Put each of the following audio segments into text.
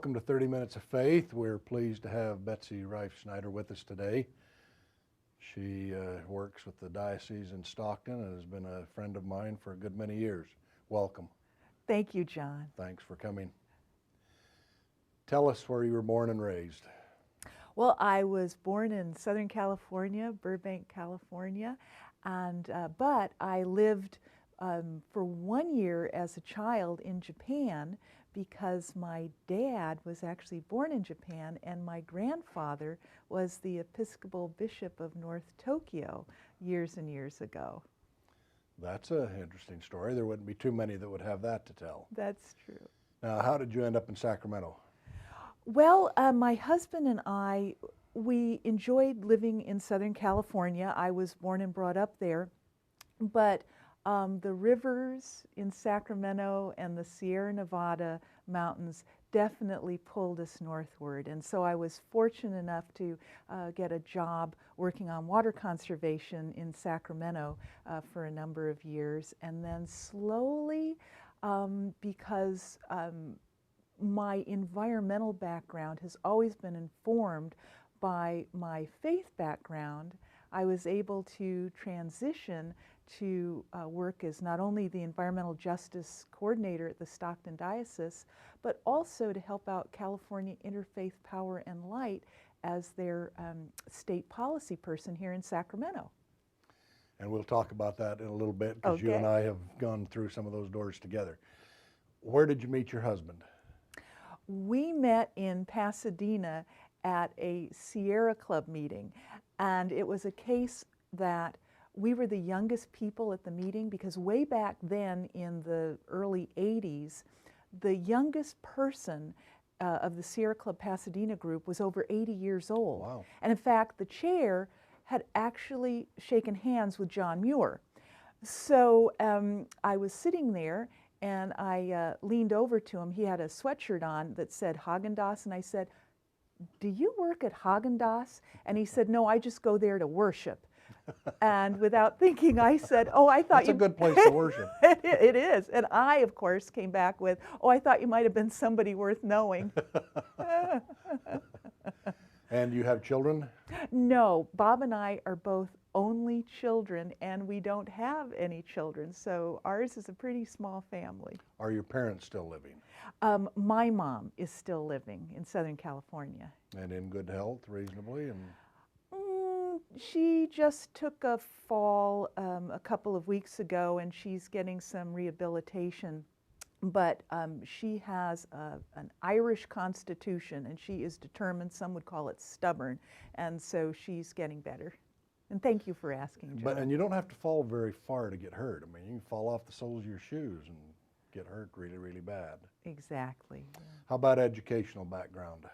Welcome to 30 Minutes of Faith. We're pleased to have Betsy Reifsnider with us today. She works with the diocese in Stockton and has been a friend of mine for a good many years. Welcome. Thank you, John. Thanks for coming. Tell us where you were born and raised. Well, I was born in Southern California, Burbank, California, and but I lived for 1 year as a child in Japan because my dad was actually born in Japan and my grandfather was the Episcopal Bishop of North Tokyo years and years ago. That's an interesting story. There wouldn't be too many that would have that to tell. That's true. Now, how did you end up in Sacramento? Well, my husband and I, we enjoyed living in Southern California. I was born and brought up there, but the rivers in Sacramento and the Sierra Nevada mountains definitely pulled us northward. And so I was fortunate enough to get a job working on water conservation in Sacramento for a number of years. And then slowly, because my environmental background has always been informed by my faith background, I was able to transition to work as not only the environmental justice coordinator at the Stockton Diocese, but also to help out California Interfaith Power and Light as their state policy person here in Sacramento. And we'll talk about that in a little bit because you and I have gone through some of those doors together. Where did you meet your husband? We met in Pasadena at a Sierra Club meeting, and it was a case that we were the youngest people at the meeting because way back then in the early 80s, the youngest person of the Sierra Club Pasadena group was over 80 years old. Wow. And in fact, the chair had actually shaken hands with John Muir. So I was sitting there and I leaned over to him. He had a sweatshirt on that said Haagen-Dazs, and I said, "Do you work at Haagen-Dazs?" And he said, "No, I just go there to worship." And without thinking, I said, "Oh, I thought That's a good place to worship." It is. And I, of course, came back with, "Oh, I thought you might have been somebody worth knowing." And you have children? No, Bob and I are both only children, and we don't have any children. So ours is a pretty small family. Are your parents still living? My mom is still living in Southern California. And in good health, reasonably? And she just took a fall a couple of weeks ago, and she's getting some rehabilitation. But she has an Irish constitution, and she is determined. Some would call it stubborn, and so she's getting better. And thank you for asking, Joe. And you don't have to fall very far to get hurt. I mean, you can fall off the soles of your shoes and get hurt really, really bad. Exactly. Yeah. How about educational background?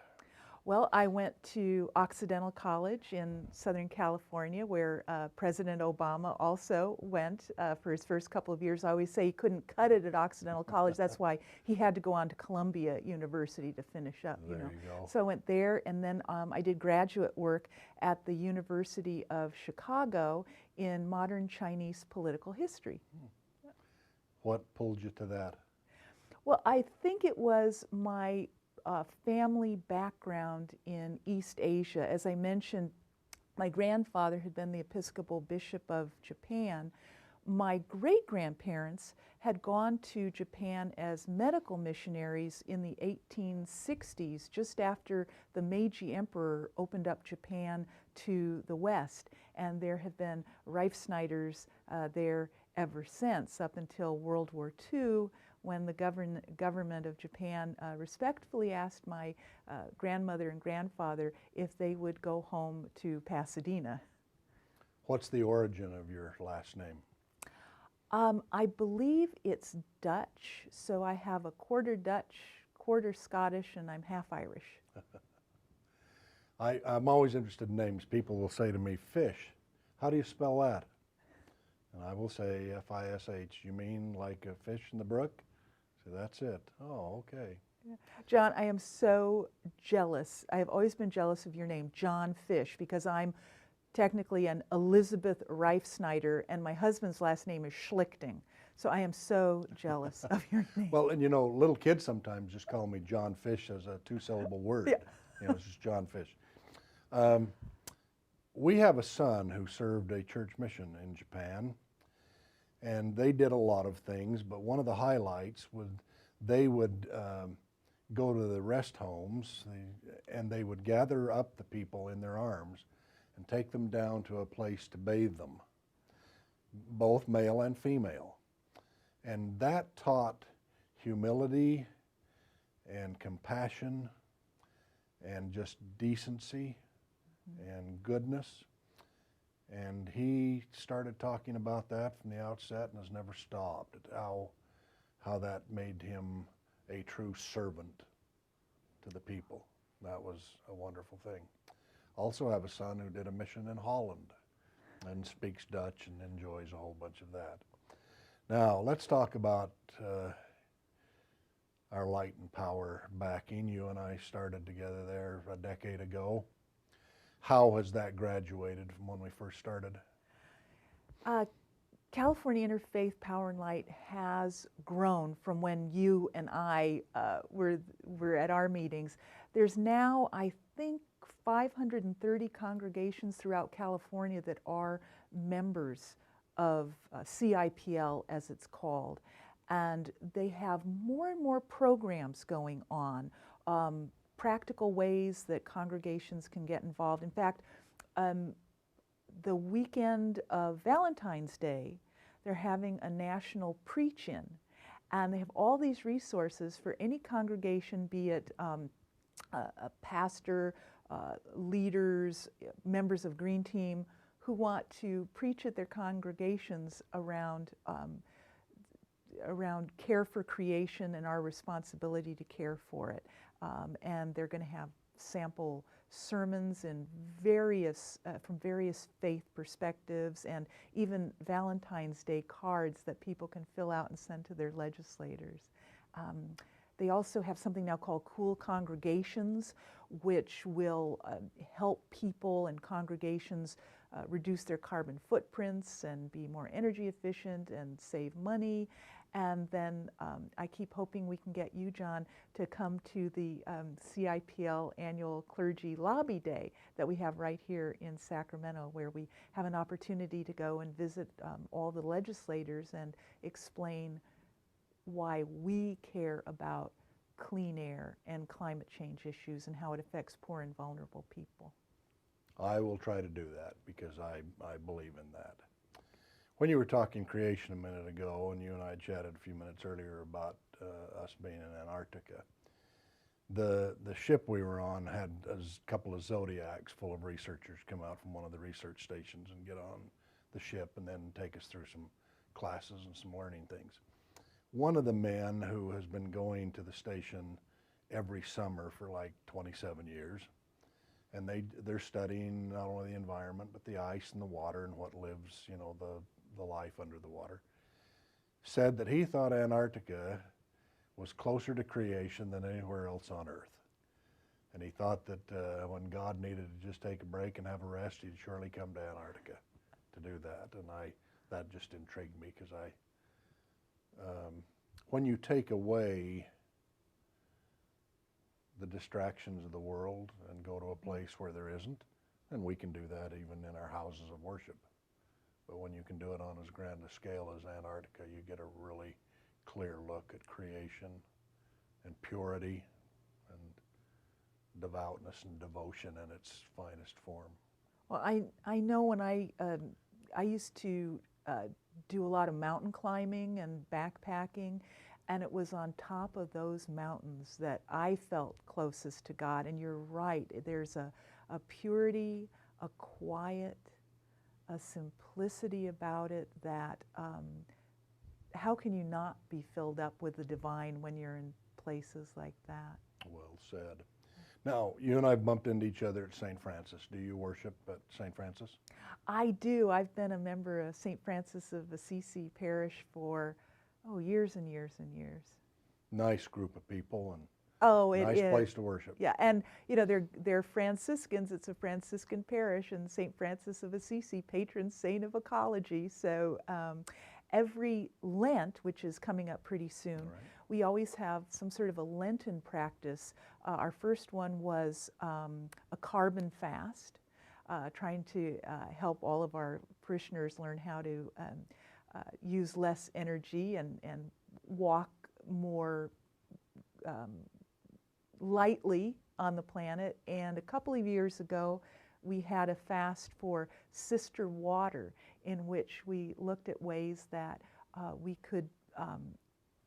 Well, I went to Occidental College in Southern California, where President Obama also went for his first couple of years. I always say he couldn't cut it at Occidental College. That's why he had to go on to Columbia University to finish up. There you go. So I went there, and then I did graduate work at the University of Chicago in modern Chinese political history. What pulled you to that? Well, I think it was my family background in East Asia. As I mentioned, my grandfather had been the Episcopal Bishop of Japan. My great-grandparents had gone to Japan as medical missionaries in the 1860s, just after the Meiji Emperor opened up Japan to the West. And there have been Reifsniders there ever since, up until World War II, when the government of Japan respectfully asked my grandmother and grandfather if they would go home to Pasadena. What's the origin of your last name? I believe it's Dutch, so I have a quarter Dutch, quarter Scottish, and I'm half Irish. I'm always interested in names. People will say to me, Fish. How do you spell that? And I will say F-I-S-H. You mean like a fish in the brook? So that's it. Oh, okay. Yeah. John, I am so jealous. I have always been jealous of your name, John Fish, because I'm technically an Elizabeth Reifsnider, and my husband's last name is Schlichting. So I am so jealous of your name. Well, and you know, little kids sometimes just call me John Fish as a two-syllable word. Yeah. You know, it's just John Fish. We have a son who served a church mission in Japan, and they did a lot of things, but one of the highlights was they would go to the rest homes and they would gather up the people in their arms and take them down to a place to bathe them, both male and female. And that taught humility and compassion and just decency and goodness. And he started talking about that from the outset and has never stopped, how that made him a true servant to the people. That was a wonderful thing. Also have a son who did a mission in Holland and speaks Dutch and enjoys a whole bunch of that. Now, let's talk about our Light and Power backing. You and I started together there a decade ago. How has that graduated from when we first started? California Interfaith Power and Light has grown from when you and I were at our meetings. There's now, I think, 530 congregations throughout California that are members of CIPL, as it's called. And they have more and more programs going on, practical ways that congregations can get involved. In fact, the weekend of Valentine's Day, they're having a national preach-in, and they have all these resources for any congregation, be it a pastor, leaders, members of Green Team, who want to preach at their congregations around care for creation and our responsibility to care for it. And they're going to have sample sermons in from various faith perspectives, and even Valentine's Day cards that people can fill out and send to their legislators. They also have something now called Cool Congregations, which will help people and congregations reduce their carbon footprints and be more energy efficient and save money. And then I keep hoping we can get you, John, to come to the CIPL annual Clergy Lobby Day that we have right here in Sacramento, where we have an opportunity to go and visit all the legislators and explain why we care about clean air and climate change issues and how it affects poor and vulnerable people. I will try to do that because I believe in that. When you were talking creation a minute ago, and you and I chatted a few minutes earlier about us being in Antarctica, the ship we were on had a couple of Zodiacs full of researchers come out from one of the research stations and get on the ship and then take us through some classes and some learning things. One of the men who has been going to the station every summer for like 27 years, and they're studying not only the environment but the ice and the water and what lives, you know, the life under the water, said that he thought Antarctica was closer to creation than anywhere else on Earth. And he thought that when God needed to just take a break and have a rest, he'd surely come to Antarctica to do that. And that just intrigued me because when you take away the distractions of the world and go to a place where there isn't, and we can do that even in our houses of worship. But when you can do it on as grand a scale as Antarctica, you get a really clear look at creation and purity and devoutness and devotion in its finest form. Well, I know when I used to do a lot of mountain climbing and backpacking, and it was on top of those mountains that I felt closest to God. And you're right, there's a purity, a quiet, a simplicity about it that how can you not be filled up with the divine when you're in places like that? Well said. Now, you and I bumped into each other at St. Francis. Do you worship at St. Francis? I do. I've been a member of St. Francis of Assisi Parish for years and years and years. Nice group of people and it nice place to worship. Yeah, and you know they're Franciscans. It's a Franciscan parish, and St. Francis of Assisi, patron saint of ecology. So, every Lent, which is coming up pretty soon, Right. we always have some sort of a Lenten practice. Our first one was a carbon fast, trying to help all of our parishioners learn how to use less energy and walk more lightly on the planet. And a couple of years ago, we had a fast for Sister Water, in which we looked at ways that we could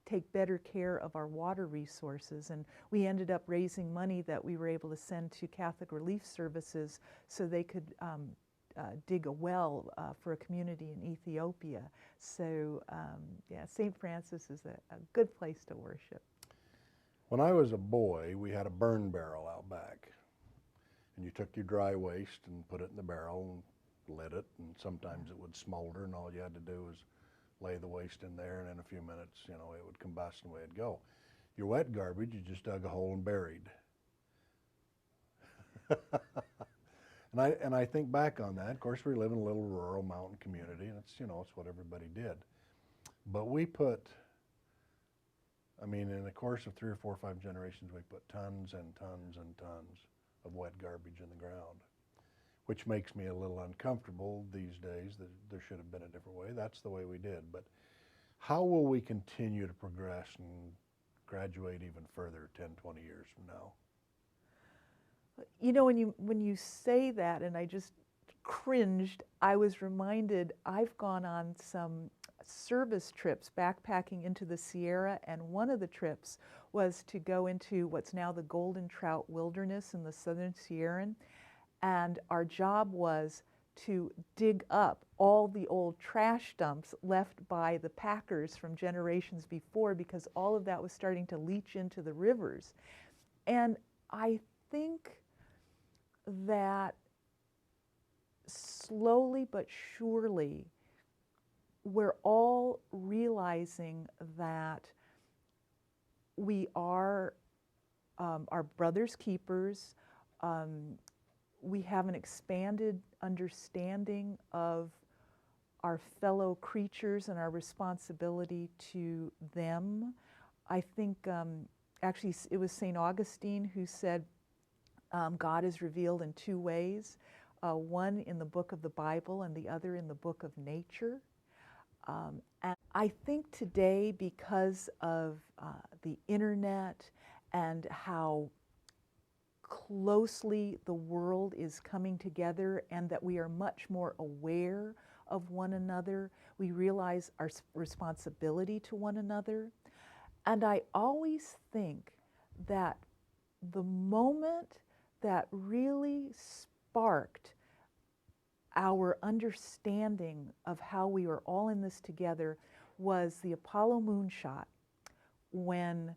take better care of our water resources. And we ended up raising money that we were able to send to Catholic Relief Services so they could dig a well for a community in Ethiopia. So yeah, St. Francis is a good place to worship. When I was a boy, we had a burn barrel out back. And you took your dry waste and put it in the barrel and lit it, and sometimes it would smolder, and all you had to do was lay the waste in there, and in a few minutes, you know, it would combust and away it'd go. Your wet garbage, you just dug a hole and buried. And I think back on that. Of course, we live in a little rural mountain community, and it's, you know, it's what everybody did. But we put, I mean, in the course of 3 or 4 or 5 generations, we put tons and tons and tons of wet garbage in the ground, which makes me a little uncomfortable these days that there should have been a different way. That's the way we did. But how will we continue to progress and graduate even further 10, 20 years from now? You know, when you say that, and I just cringed, I was reminded I've gone on some service trips backpacking into the Sierra, and one of the trips was to go into what's now the Golden Trout Wilderness in the Southern Sierra, and our job was to dig up all the old trash dumps left by the packers from generations before, because all of that was starting to leach into the rivers. And I think that slowly but surely we're all realizing that we are our brother's keepers. We have an expanded understanding of our fellow creatures and our responsibility to them. I think actually it was St. Augustine who said God is revealed in 2 ways, one in the book of the Bible and the other in the book of nature. And I think today, because of the internet and how closely the world is coming together, and that we are much more aware of one another, we realize our responsibility to one another. And I always think that the moment that really sparked our understanding of how we were all in this together was the Apollo moonshot, when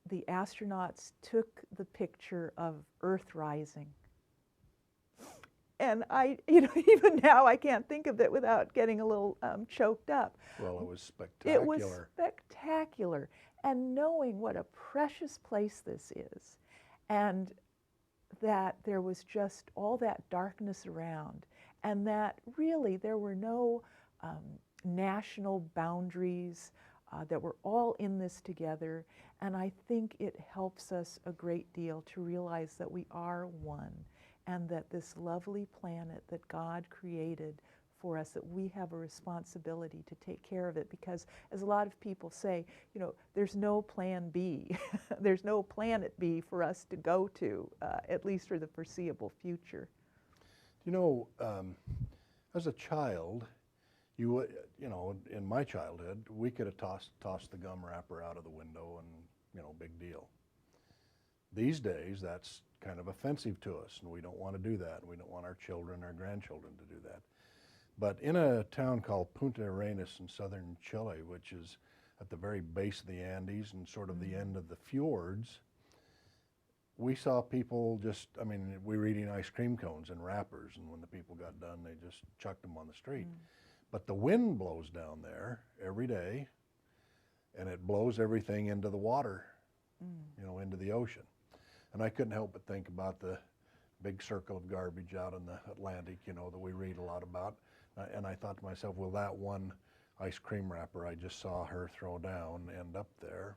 the astronauts took the picture of Earth rising. And even now I can't think of it without getting a little choked up. Well, it was spectacular. It was spectacular. And knowing what a precious place this is, and that there was just all that darkness around, and that really there were no national boundaries, that we're all in this together. And I think it helps us a great deal to realize that we are one, and that this lovely planet that God created for us, that we have a responsibility to take care of it, because as a lot of people say, you know, there's no plan B. There's no planet B for us to go to, at least for the foreseeable future. You know, as a child, you know, in my childhood, we could have tossed the gum wrapper out of the window and, you know, big deal. These days, that's kind of offensive to us, and we don't want to do that. We don't want our children, our grandchildren to do that. But in a town called Punta Arenas in southern Chile, which is at the very base of the Andes and sort of the end of the fjords, we saw people just, I mean, we were eating ice cream cones and wrappers, and when the people got done, they just chucked them on the street. But the wind blows down there every day, and it blows everything into the water, you know, into the ocean. And I couldn't help but think about the big circle of garbage out in the Atlantic, you know, that we read a lot about. And I thought to myself, will that one ice cream wrapper I just saw her throw down end up there,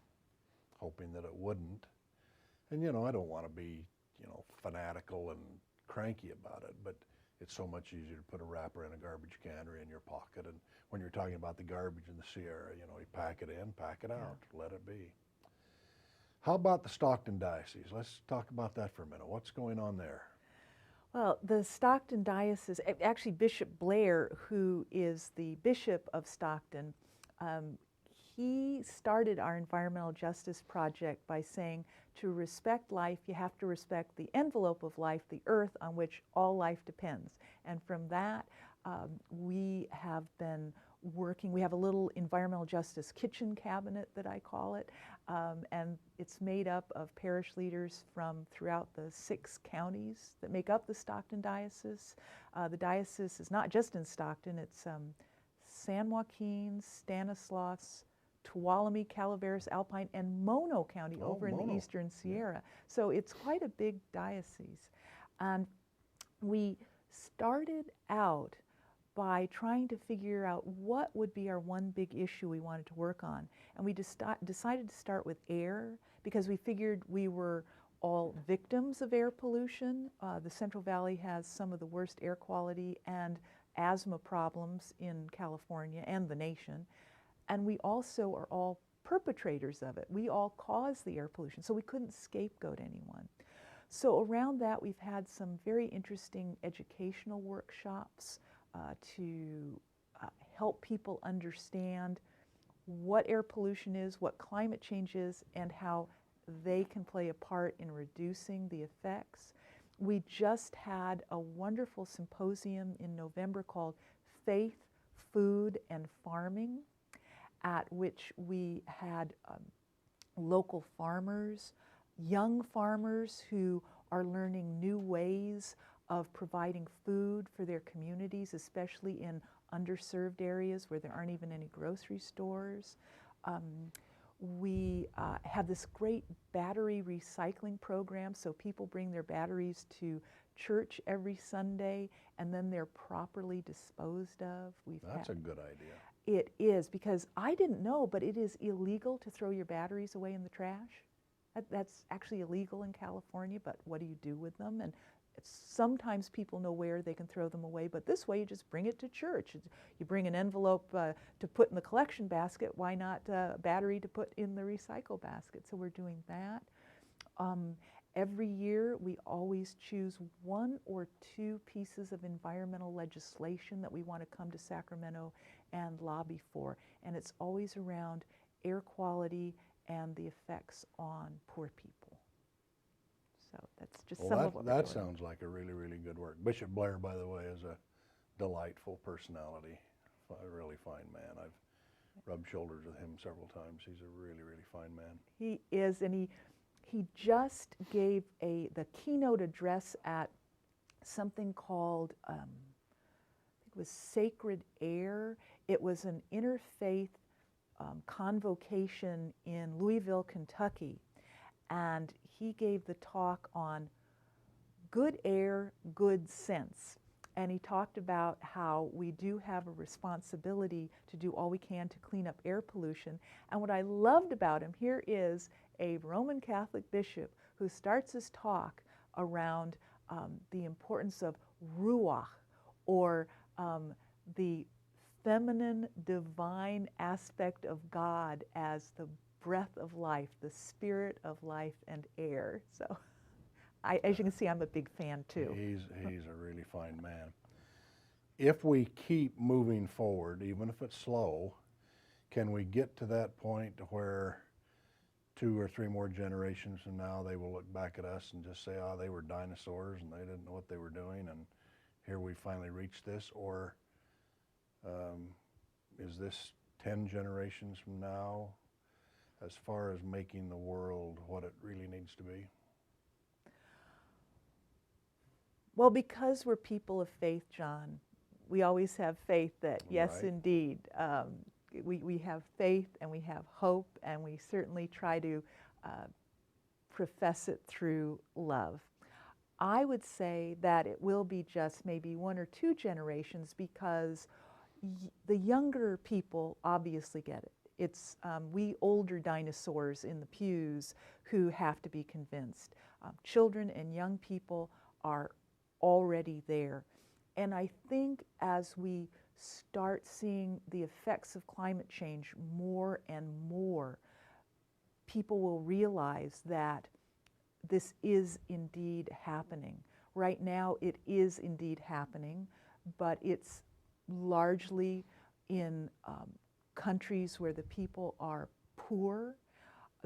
hoping that it wouldn't. And you know, I don't want to be, you know, fanatical and cranky about it, but it's so much easier to put a wrapper in a garbage can or in your pocket. And when you're talking about the garbage in the Sierra, you know, you pack it in, pack it out, let it be. How about the Stockton Diocese? Let's talk about that for a minute. What's going on there? Well, the Stockton Diocese, actually Bishop Blair, who is the Bishop of Stockton, he started our environmental justice project by saying to respect life, you have to respect the envelope of life, the earth on which all life depends. And from that, we have been working. We have a little environmental justice kitchen cabinet that I call it, and it's made up of parish leaders from throughout the 6 counties that make up the Stockton Diocese. The diocese is not just in Stockton, it's San Joaquin, Stanislaus, Tuolumne, Calaveras, Alpine, and Mono County over in the Eastern Sierra. So it's quite a big diocese. And we started out by trying to figure out what would be our one big issue we wanted to work on. And we decided to start with air because we figured we were all victims of air pollution. The Central Valley has some of the worst air quality and asthma problems in California and the nation. And we also are all perpetrators of it. We all cause the air pollution, so we couldn't scapegoat anyone. So around that, we've had some very interesting educational workshops to help people understand what air pollution is, what climate change is, and how they can play a part in reducing the effects. We just had a wonderful symposium in November called Faith, Food, and Farming, at which we had local farmers, young farmers who are learning new ways of providing food for their communities, especially in underserved areas where there aren't even any grocery stores. We have this great battery recycling program, so people bring their batteries to church every Sunday and then they're properly disposed of. That's a good idea. It is, because I didn't know, but it is illegal to throw your batteries away in the trash. That's actually illegal in California, but what do you do with them? And sometimes people know where they can throw them away, but this way you just bring it to church. You bring an envelope to put in the collection basket, why not a battery to put in the recycle basket? So we're doing that. Every year we always choose 1 or 2 pieces of environmental legislation that we want to come to Sacramento and lobby for, and it's always around air quality and the effects on poor people. So that's just some of what that sounds like a really, really good work. Bishop Blair, by the way, is a delightful personality, a really fine man. I've rubbed shoulders with him several times. He's a really, really fine man. He is, and he just gave the keynote address at something called, I think it was Sacred Air. It was an interfaith convocation in Louisville, Kentucky. And he gave the talk on good air, good sense. And he talked about how we do have a responsibility to do all we can to clean up air pollution. And what I loved about him, here is a Roman Catholic bishop who starts his talk around the importance of ruach, or the feminine, divine aspect of God as the breath of life, the spirit of life and air. So, as you can see, I'm a big fan too. He's a really fine man. If we keep moving forward, even if it's slow, can we get to that point where 2 or 3 more generations from now they will look back at us and just say, oh, they were dinosaurs and they didn't know what they were doing, and here we finally reached this? Or is this 10 generations from now as far as making the world what it really needs to be? Well, because we're people of faith, John, we always have faith that, yes, Right. indeed, we have faith and we have hope, and we certainly try to profess it through love. I would say that it will be just maybe 1 or 2 generations, because the younger people obviously get it. It's we older dinosaurs in the pews who have to be convinced. Children and young people are already there. And I think as we start seeing the effects of climate change more and more, people will realize that this is indeed happening. Right now it is indeed happening, but it's largely in countries where the people are poor.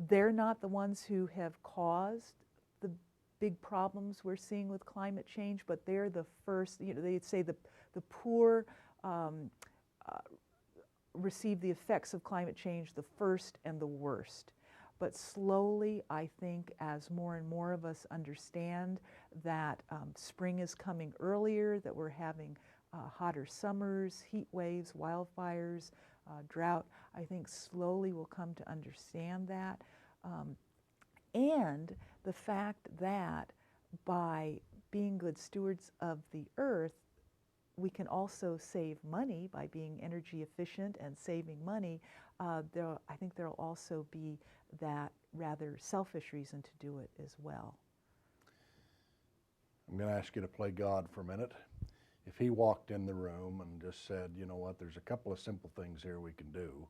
They're not the ones who have caused the big problems we're seeing with climate change, but they're the first, they'd say the poor receive the effects of climate change the first and the worst. But slowly, I think, as more and more of us understand that spring is coming earlier, that we're having hotter summers, heat waves, wildfires, drought, I think slowly we'll come to understand that. And the fact that by being good stewards of the earth, we can also save money by being energy efficient and saving money. I think there'll also be that rather selfish reason to do it as well. I'm going to ask you to play God for a minute. If he walked in the room and just said, you know what, there's a couple of simple things here we can do,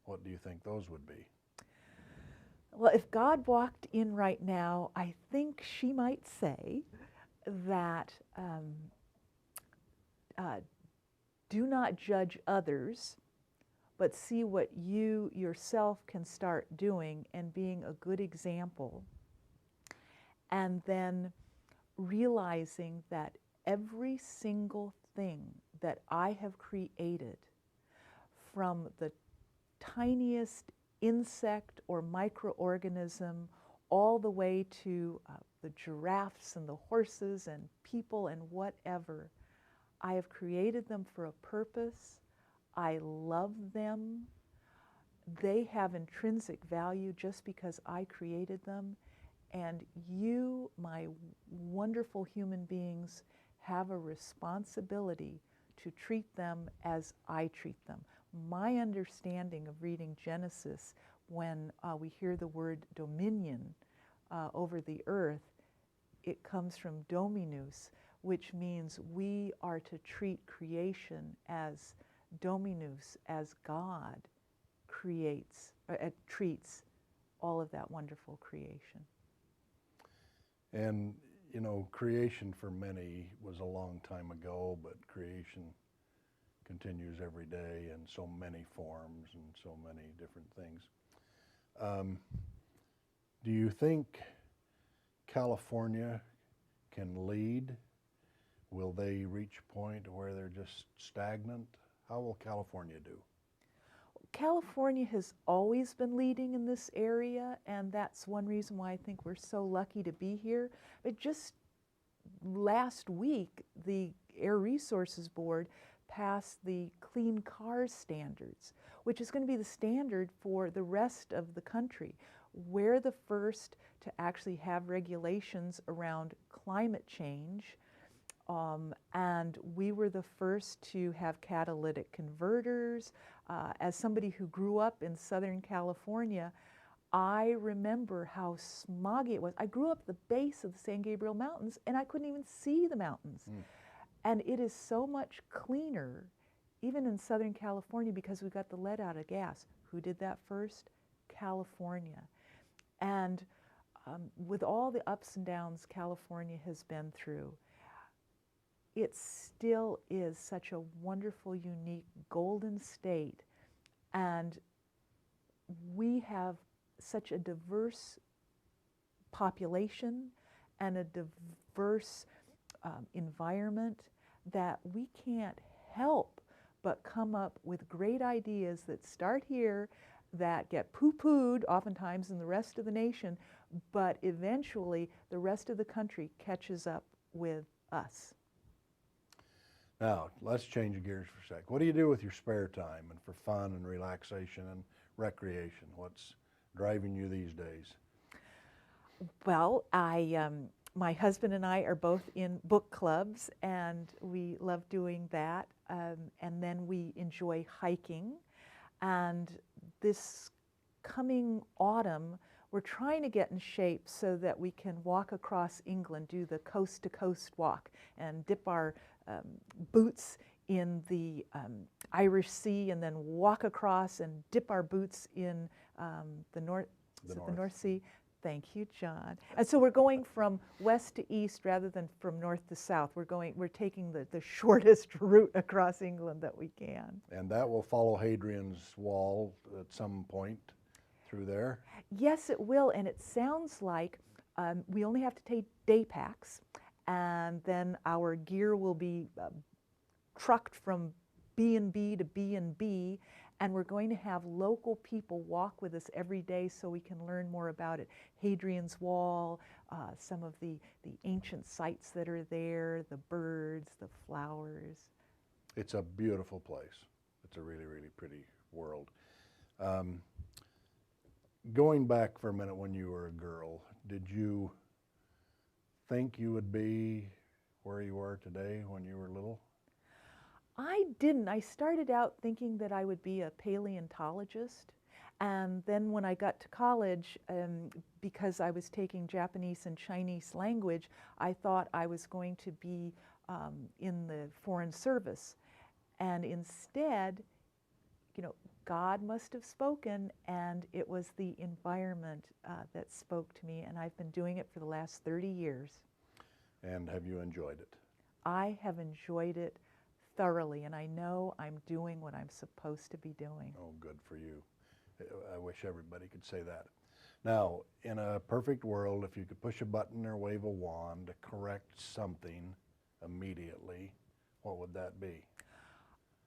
what do you think those would be? Well, if God walked in right now, I think she might say that do not judge others, but see what you yourself can start doing and being a good example. And then realizing that every single thing that I have created, from the tiniest insect or microorganism all the way to the giraffes and the horses and people and whatever, I have created them for a purpose. I love them. They have intrinsic value just because I created them. And you, my wonderful human beings, have a responsibility to treat them as I treat them. My understanding of reading Genesis, when we hear the word dominion over the earth, it comes from dominus, which means we are to treat creation as dominus, as God creates, treats all of that wonderful creation. And, you know, creation for many was a long time ago, but creation continues every day in so many forms and so many different things. Do you think California can lead? Will they reach a point where they're just stagnant? How will California do? California has always been leading in this area, and that's one reason why I think we're so lucky to be here. But just last week, the Air Resources Board passed the Clean Cars Standards, which is going to be the standard for the rest of the country. We're the first to actually have regulations around climate change. And we were the first to have catalytic converters. As somebody who grew up in Southern California, I remember how smoggy it was. I grew up at the base of the San Gabriel Mountains, and I couldn't even see the mountains. And it is so much cleaner, even in Southern California, because we got the lead out of gas. Who did that first? California. And with all the ups and downs California has been through, it still is such a wonderful, unique, golden state. And we have such a diverse population and a diverse environment that we can't help but come up with great ideas that start here, that get poo-pooed oftentimes in the rest of the nation, but eventually the rest of the country catches up with us. Now, let's change gears for a sec. What do you do with your spare time and for fun and relaxation and recreation? What's driving you these days? Well, my husband and I are both in book clubs, and we love doing that. and then we enjoy hiking. And this coming autumn, we're trying to get in shape so that we can walk across England, do the coast-to-coast walk, and dip our boots in the Irish Sea, and then walk across and dip our boots in the North Sea. Thank you, John. And so we're going from west to east rather than from north to south. We're taking the shortest route across England that we can. And that will follow Hadrian's Wall at some point through there? Yes, it will, and it sounds like we only have to take day packs, and then our gear will be trucked from B&B to B&B, and we're going to have local people walk with us every day so we can learn more about it. Hadrian's Wall, some of the ancient sites that are there, the birds, the flowers. It's a beautiful place. It's a really, really pretty world. Going back for a minute when you were a girl, did you think you would be where you are today when you were little? I didn't. I started out thinking that I would be a paleontologist, and then when I got to college, because I was taking Japanese and Chinese language, I thought I was going to be in the Foreign Service. And instead, you know, God must have spoken, and it was the environment that spoke to me, and I've been doing it for the last 30 years. And have you enjoyed it? I have enjoyed it thoroughly, and I know I'm doing what I'm supposed to be doing. Oh, good for you. I wish everybody could say that. Now, in a perfect world, if you could push a button or wave a wand to correct something immediately, what would that be?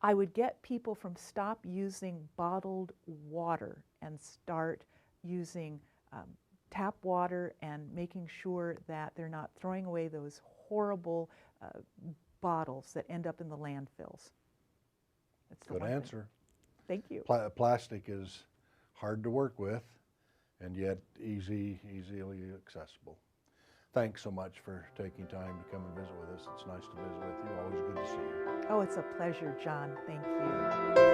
I would get people from stop using bottled water and start using tap water, and making sure that they're not throwing away those horrible bottles that end up in the landfills. That's the Good one thing. answer. Thank you. Plastic is hard to work with, and yet easily accessible. Thanks so much for taking time to come and visit with us. It's nice to visit with you. Always good to see you. Oh, it's a pleasure, John. Thank you.